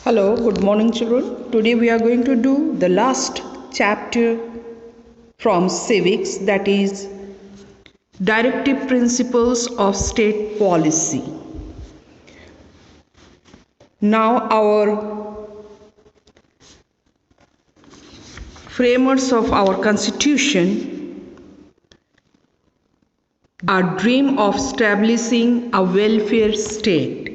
Hello, good morning, children. Today we are going to do the last chapter from civics, that is directive principles of state policy. Now, our framers of our constitution are dream of establishing a welfare state.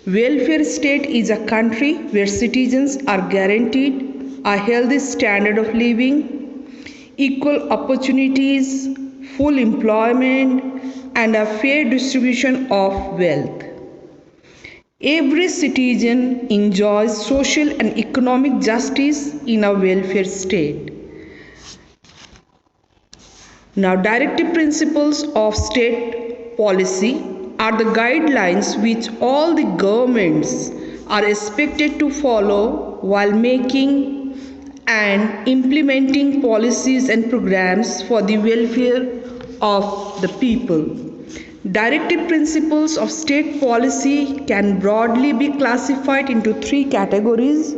Welfare state is a country where citizens are guaranteed a healthy standard of living, equal opportunities, full employment, and a fair distribution of wealth. Every citizen enjoys social and economic justice in a welfare state. Now, directive principles of state policy are the guidelines which all the governments are expected to follow while making and implementing policies and programs for the welfare of the people. Directive principles of state policy can broadly be classified into three categories,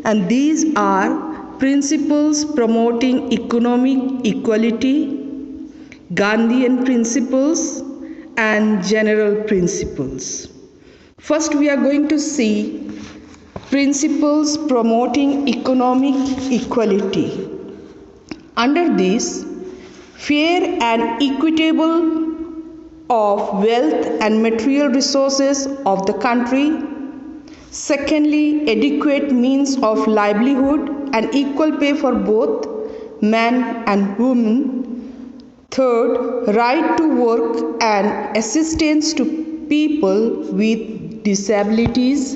and these are principles promoting economic equality, Gandhian principles, and general principles. First, we are going to see principles promoting economic equality. Under this, fair and equitable of wealth and material resources of the country. Secondly, adequate means of livelihood and equal pay for both men and women. Third, right to work and assistance to people with disabilities.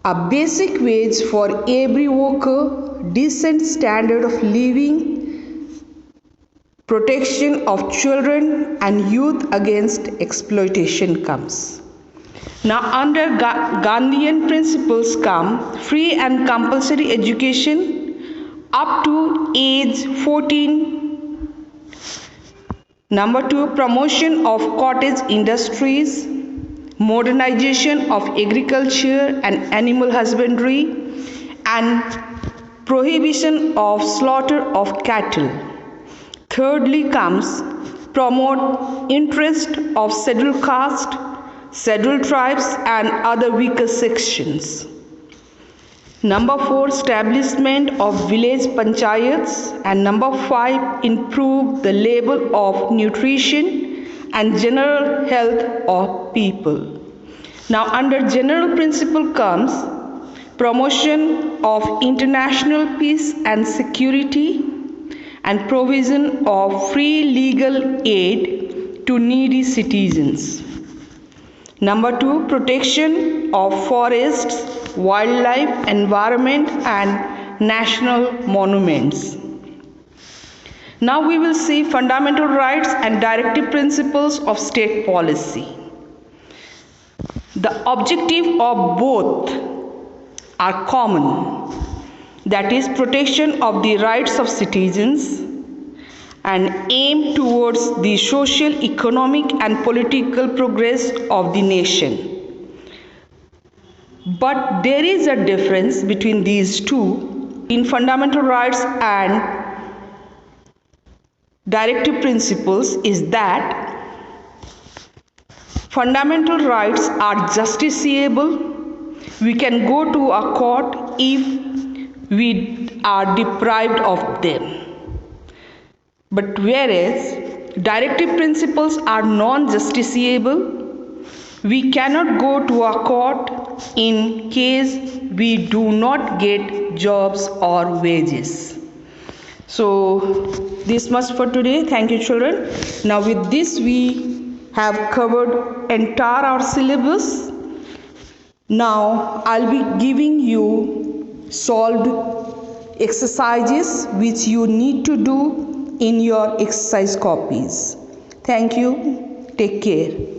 A basic wage for every worker, decent standard of living, protection of children and youth against exploitation comes. Now, under Gandhian principles come free and compulsory education up to age 14. Number 2, promotion of cottage industries, modernization of agriculture and animal husbandry, and prohibition of slaughter of cattle. Thirdly comes promote interest of scheduled caste, scheduled tribes and other weaker sections. Number 4, establishment of village panchayats, and number 5, improve the level of nutrition and general health of people. Now, under general principle comes promotion of international peace and security and provision of free legal aid to needy citizens. Number 2, protection of forests, wildlife, environment and national monuments. Now we will see fundamental rights and directive principles of state policy. The objective of both are common, that is protection of the rights of citizens and aim towards the social, economic and political progress of the nation. But there is a difference between these two in fundamental rights and directive principles is that fundamental rights are justiciable. We can go to a court if we are deprived of them. But whereas directive principles are non-justiciable, we cannot go to a court in case we do not get jobs or wages. So this much for today. Thank you, children. Now with this we have covered entire our syllabus. Now I'll be giving you solved exercises which you need to do in your exercise copies. Thank you. Take care.